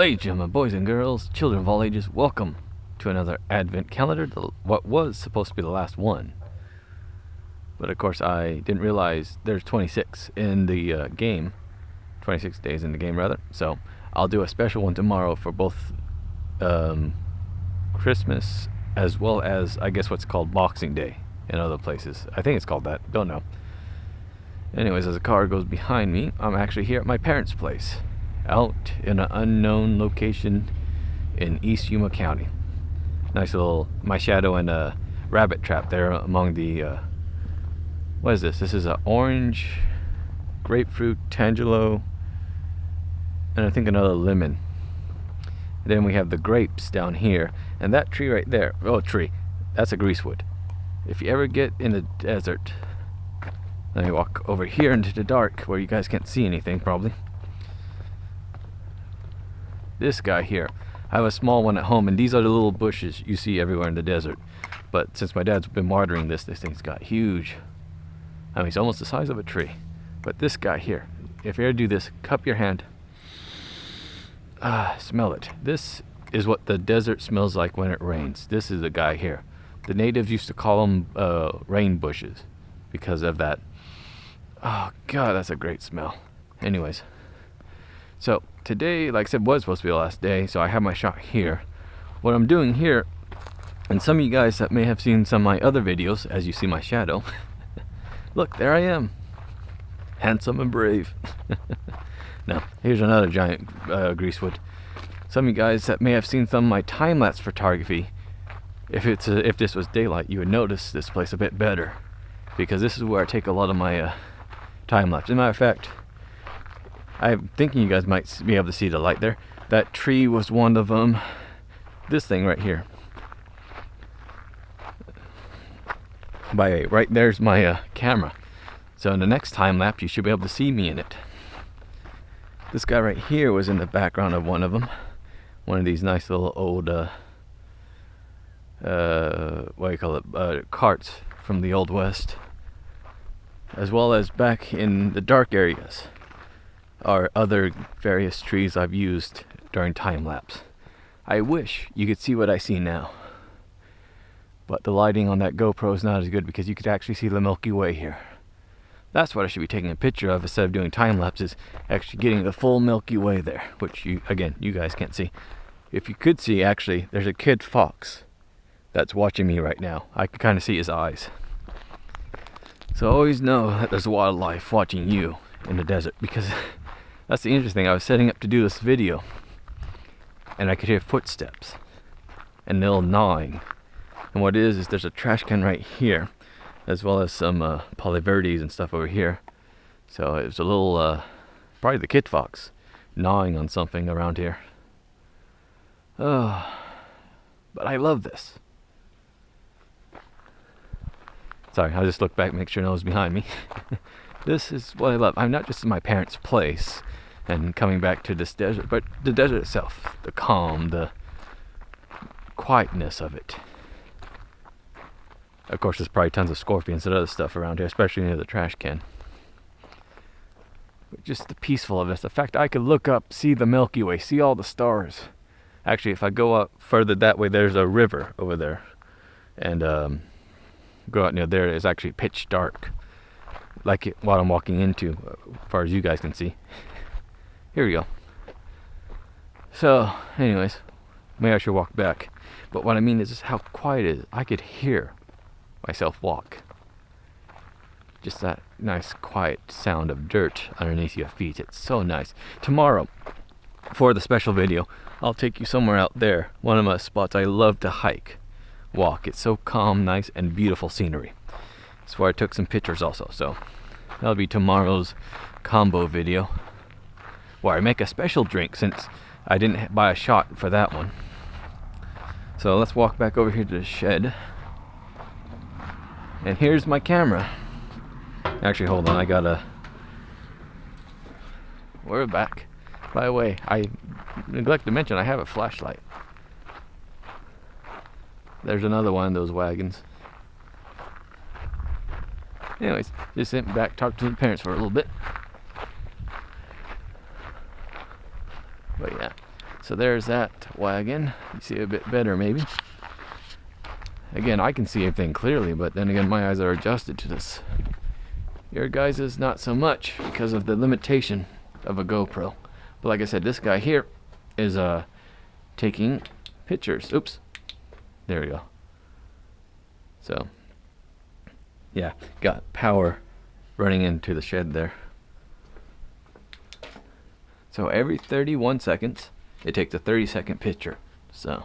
Ladies and gentlemen, boys and girls, children of all ages, welcome to another Advent calendar, what was supposed to be the last one. But of course I didn't realize there's 26 in the game, 26 days in the game rather, so I'll do a special one tomorrow for both Christmas as well as I guess what's called Boxing Day in other places. I think it's called that, don't know. Anyways, as the car goes behind me, I'm actually here at my parents' place, out in an unknown location in East Yuma County. Nice little, my shadow and a rabbit trap there among the, what is this? This is an orange, grapefruit, tangelo, and I think another lemon. And then we have the grapes down here, and that tree right there, that's a greasewood. If you ever get in the desert, let me walk over here into the dark where you guys can't see anything probably. This guy here, I have a small one at home, and these are the little bushes you see everywhere in the desert. But since my dad's been watering this thing's got huge. I mean, it's almost the size of a tree. But this guy here, if you ever do this, cup your hand. Smell it. This is what the desert smells like when it rains. This is the guy here. The natives used to call them rain bushes because of that. Oh god, that's a great smell. Anyways, so today, like I said, was supposed to be the last day, so I have my shot here. What I'm doing here, and some of you guys that may have seen some of my other videos, as you see my shadow, look, there I am, handsome and brave. Now, here's another giant greasewood. Some of you guys that may have seen some of my time-lapse photography, if this was daylight, you would notice this place a bit better, because this is where I take a lot of my time-lapse. As a matter of fact, I'm thinking you guys might be able to see the light there. That tree was one of them. This thing right here. By the way, right there's my camera. So in the next time lapse, you should be able to see me in it. This guy right here was in the background of one of them. One of these nice little old, what do you call it, carts from the Old West. As well as back in the dark areas are other various trees I've used during time lapse. I wish you could see what I see now, but the lighting on that GoPro is not as good because you could actually see the Milky Way here. That's what I should be taking a picture of instead of doing time lapses, actually getting the full Milky Way there, which you guys can't see. If you could see, actually, there's a kid fox that's watching me right now. I can kind of see his eyes. So always know that there's wildlife watching you in the desert, because that's the interesting thing. I was setting up to do this video, and I could hear footsteps and little gnawing. And what it is there's a trash can right here, as well as some polyverdes and stuff over here. So it was a little, probably the kid fox, gnawing on something around here. Oh, but I love this. Sorry, I just looked back, make sure no one's behind me. This is what I love. I'm not just in my parents' place and coming back to this desert, but the desert itself, the calm, the quietness of it. Of course, there's probably tons of scorpions and other stuff around here, especially near the trash can. But just the peacefulness, the fact I could look up, see the Milky Way, see all the stars. Actually, if I go up further that way, there's a river over there. And go out near there, it's actually pitch dark. Like what I'm walking into, as far as you guys can see. Here we go. So, anyways, maybe I should walk back. But what I mean is just how quiet it is. I could hear myself walk. Just that nice quiet sound of dirt underneath your feet. It's so nice. Tomorrow, for the special video, I'll take you somewhere out there. One of my spots I love to hike, walk. It's so calm, nice, and beautiful scenery. That's where I took some pictures also. So that'll be tomorrow's combo video, where I make a special drink since I didn't buy a shot for that one. So let's walk back over here to the shed. And here's my camera. Actually, hold on, we're back. By the way, I neglected to mention I have a flashlight. There's another one of those wagons. Anyways, just sent back, talked to the parents for a little bit. But yeah, So there's that wagon. You see a bit better maybe. Again, I can see everything clearly, but then again my eyes are adjusted to this. Your guys is not so much because of the limitation of a GoPro. But like I said, this guy here is taking pictures. Oops. There we go. So yeah, got power running into the shed there. So every 31 seconds it takes a 30-second picture. So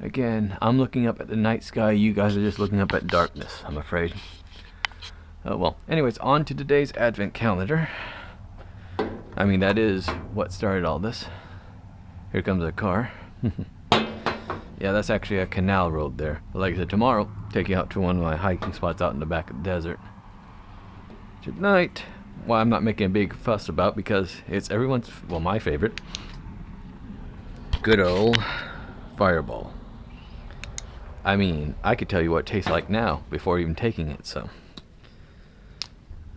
again, I'm looking up at the night sky, you guys are just looking up at darkness, I'm afraid. Well, anyways, on to today's advent calendar. I mean, that is what started all this. Here comes a car. Yeah, that's actually a canal road there. But like I said, tomorrow, take you out to one of my hiking spots out in the back of the desert. Tonight, well, I'm not making a big fuss about because it's everyone's, well, my favorite. Good old Fireball. I mean, I could tell you what it tastes like now before even taking it, so.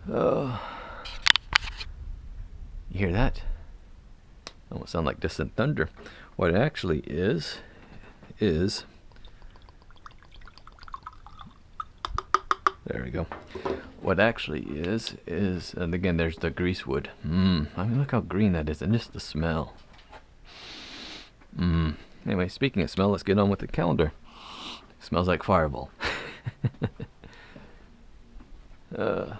You hear that? Almost sound like distant thunder. What it actually is there we go. What actually is and again, there's the greasewood. I mean, look how green that is, and just the smell. Anyway, speaking of smell, let's get on with the calendar. It smells like Fireball. It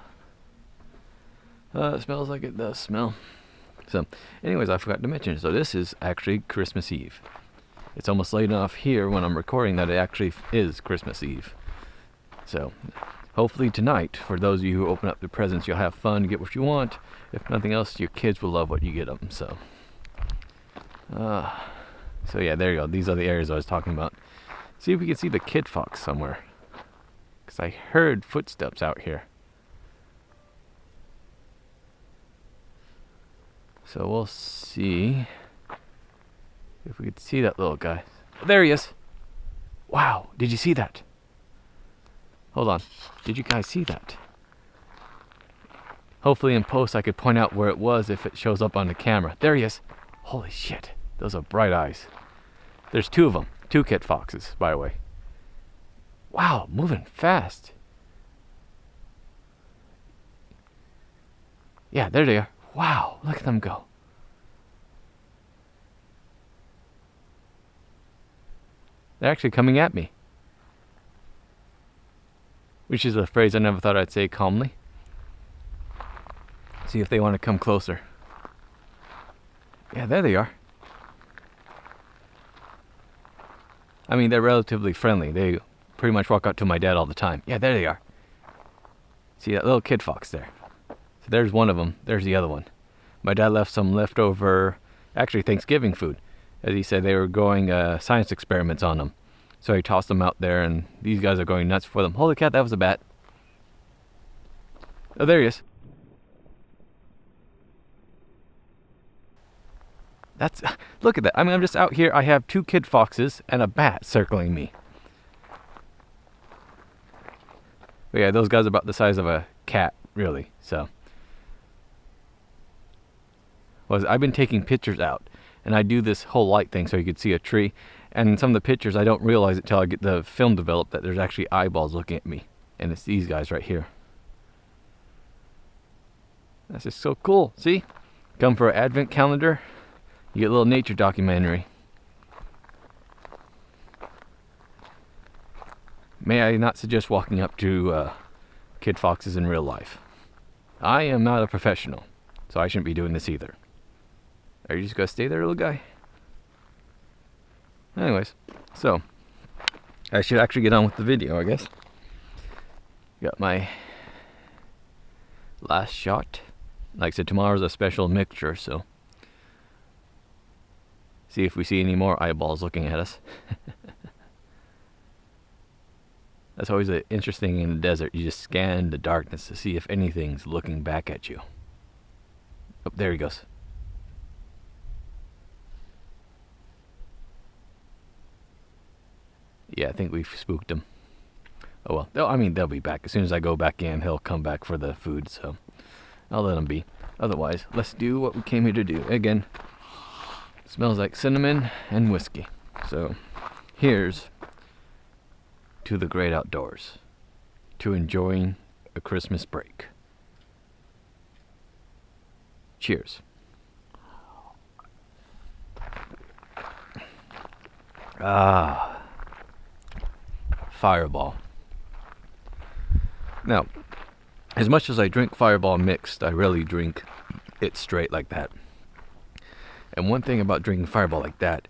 smells like it does smell. So, anyways, I forgot to mention, so this is actually Christmas Eve. It's almost late enough here when I'm recording that it actually is Christmas Eve. So, hopefully tonight, for those of you who open up the presents, you'll have fun, get what you want. If nothing else, your kids will love what you get them. So yeah, there you go. These are the areas I was talking about. See if we can see the kid fox somewhere, because I heard footsteps out here. So we'll see if we could see that little guy. There he is. Wow, did you see that? Hold on, did you guys see that? Hopefully in post I could point out where it was if it shows up on the camera. There he is. Holy shit, those are bright eyes. There's two of them, two kit foxes, by the way. Wow, moving fast. Yeah, there they are. Wow, look at them go. They're actually coming at me. Which is a phrase I never thought I'd say calmly. See if they want to come closer. Yeah, there they are. I mean, they're relatively friendly. They pretty much walk out to my dad all the time. Yeah, there they are. See that little kid fox there? So there's one of them. There's the other one. My dad left some leftover, actually Thanksgiving food. As he said, they were going science experiments on them. So he tossed them out there, and these guys are going nuts for them. Holy cat, that was a bat. Oh, there he is. That's, look at that. I mean, I'm just out here. I have two kid foxes and a bat circling me. But yeah, those guys are about the size of a cat, really. So, I've been taking pictures out, and I do this whole light thing so you could see a tree. And in some of the pictures, I don't realize it till I get the film developed that there's actually eyeballs looking at me, and it's these guys right here. That's just so cool. See, come for an advent calendar. You get a little nature documentary. May I not suggest walking up to kid foxes in real life. I am not a professional, so I shouldn't be doing this either. Are you just gonna stay there, little guy? Anyways, so I should actually get on with the video, I guess. Got my last shot. Like I said, tomorrow's a special mixture, so see if we see any more eyeballs looking at us. That's always interesting in the desert. You just scan the darkness to see if anything's looking back at you. Oh, there he goes. Yeah, I think we've spooked him. Oh well, I mean, they'll be back. As soon as I go back in, he'll come back for the food, so I'll let him be. Otherwise, let's do what we came here to do. Again, Smells like cinnamon and whiskey. So, here's to the great outdoors, to enjoying a Christmas break. Cheers. Ah, Fireball. Now, as much as I drink Fireball mixed, I rarely drink it straight like that. And one thing about drinking Fireball like that,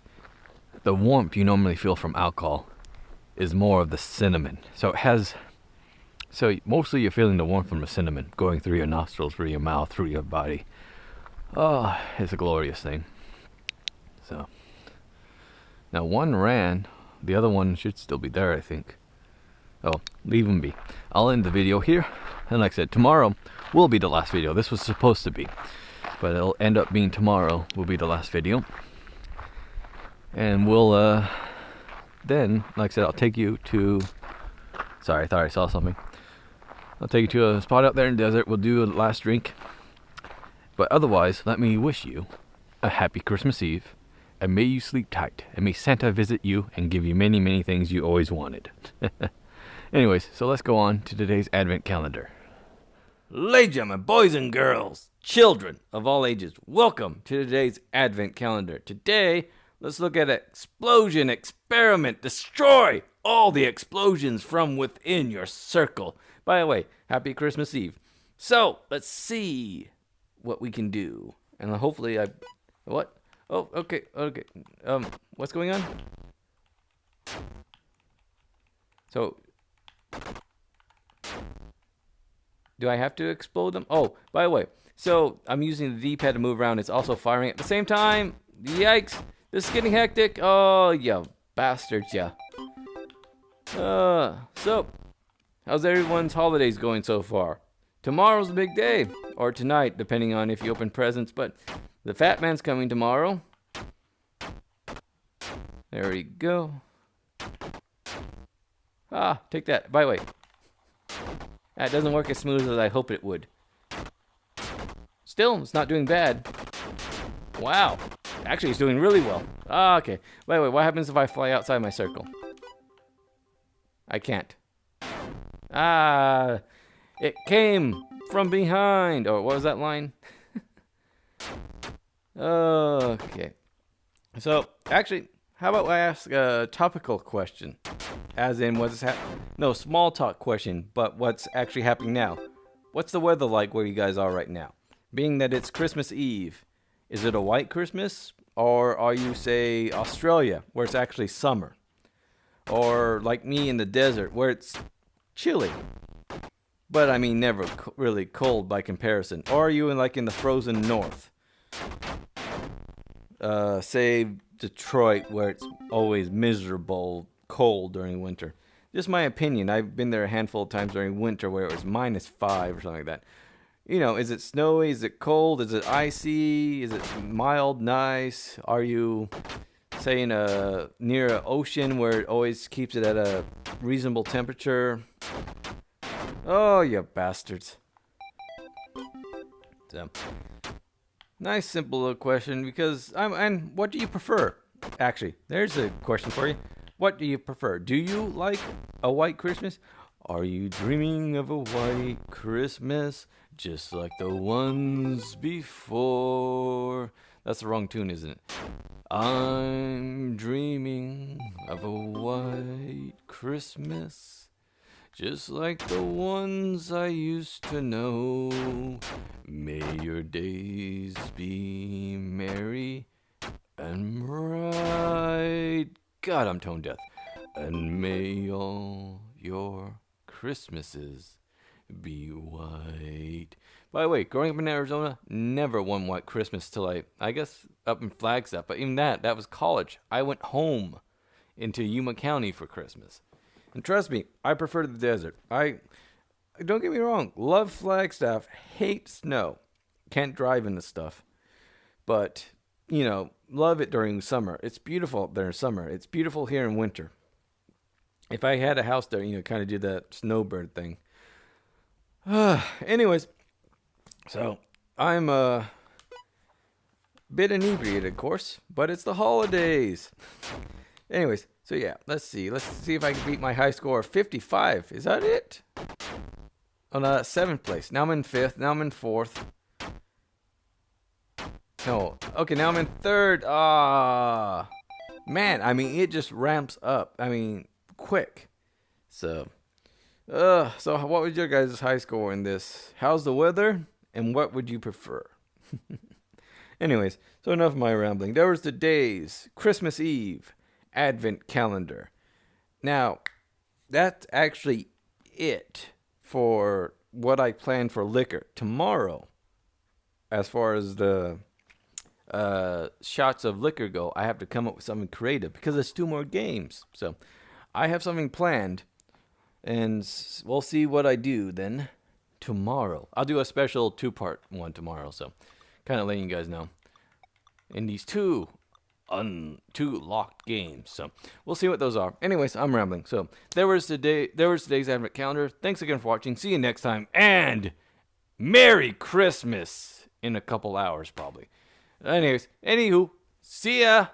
the warmth you normally feel from alcohol is more of the cinnamon. So mostly you're feeling the warmth from the cinnamon going through your nostrils, through your mouth, through your body. Oh, it's a glorious thing. So, now one ran, the other one should still be there, I think. Oh, leave them be. I'll end the video here. And like I said, tomorrow will be the last video. This was supposed to be, but it'll end up being tomorrow will be the last video. And we'll, then, like I said, I'll take you to, sorry, I thought I saw something. I'll take you to a spot out there in the desert. We'll do a last drink. But otherwise, let me wish you a happy Christmas Eve. And may you sleep tight. And may Santa visit you and give you many, many things you always wanted. Anyways, so let's go on to today's Advent calendar. Ladies and gentlemen, boys and girls, children of all ages, welcome to today's Advent calendar. Today, let's look at explosion, experiment, destroy all the explosions from within your circle. By the way, happy Christmas Eve. So, let's see what we can do. And hopefully what? Oh, okay. What's going on? So, do I have to explode them? Oh, by the way, so I'm using the D-pad to move around. It's also firing at the same time. Yikes. This is getting hectic. Oh, you bastards, yeah. So, how's everyone's holidays going so far? Tomorrow's a big day. Or tonight, depending on if you open presents. But the Fat Man's coming tomorrow. There we go. Ah, take that. By the way, that doesn't work as smooth as I hope it would. Still, it's not doing bad. Wow. Actually, it's doing really well. Ah, okay. By the way, what happens if I fly outside my circle? I can't. Ah, it came from behind. Or what was that line? Okay. So, actually, how about I ask a topical question? As in, no, small talk question, but what's actually happening now? What's the weather like where you guys are right now? Being that it's Christmas Eve, is it a white Christmas? Or are you, say, Australia, where it's actually summer? Or like me in the desert, where it's chilly? But I mean, never really cold by comparison. Or are you in the frozen north? Say Detroit, where it's always miserable cold during winter. Just my opinion. I've been there a handful of times during winter where it was -5 or something like that. You know, is it snowy? Is it cold? Is it icy? Is it mild, nice? Are you, say, near an ocean where it always keeps it at a reasonable temperature? Oh, you bastards. So, nice, simple little question, because and what do you prefer? Actually, there's a question for you. What do you prefer? Do you like a white Christmas? Are you dreaming of a white Christmas just like the ones before? That's the wrong tune, isn't it? I'm dreaming of a white Christmas just like the ones I used to know. May your days be merry and bright. God, I'm tone deaf. And may all your Christmases be white. By the way, growing up in Arizona, never one white Christmas till I guess up in Flagstaff. But even that was college. I went home into Yuma County for Christmas. And trust me, I prefer the desert. I don't get me wrong, love Flagstaff, hate snow. Can't drive in the stuff. But, you know, love it during summer. It's beautiful there in summer. It's beautiful here in winter. If I had a house there, you know, kind of do that snowbird thing. Anyways, so I'm Bit inebriated, of course, but it's the holidays. Anyways, so yeah, let's see. Let's see if I can beat my high score of 55. Is that it? Oh no, that's 7th place. Now I'm in 5th. Now I'm in 4th. No. Okay, now I'm in 3rd. Ah. Man, I mean, it just ramps up. I mean, quick. So, so what was your guys' high score in this? How's the weather? And what would you prefer? Anyways, so enough of my rambling. There was the days, Christmas Eve, Advent calendar. Now, that's actually it for what I plan for liquor tomorrow. As far as the shots of liquor go, I have to come up with something creative because there's 2 more games. So I have something planned, and we'll see what I do then tomorrow. I'll do a special 2-part one tomorrow, so kind of letting you guys know. In these 2 locked games, so we'll see what those are. Anyways, I'm rambling. So there was today's Advent calendar. Thanks again for watching. See you next time, and Merry Christmas in a couple hours probably. Anyways, anywho, see ya.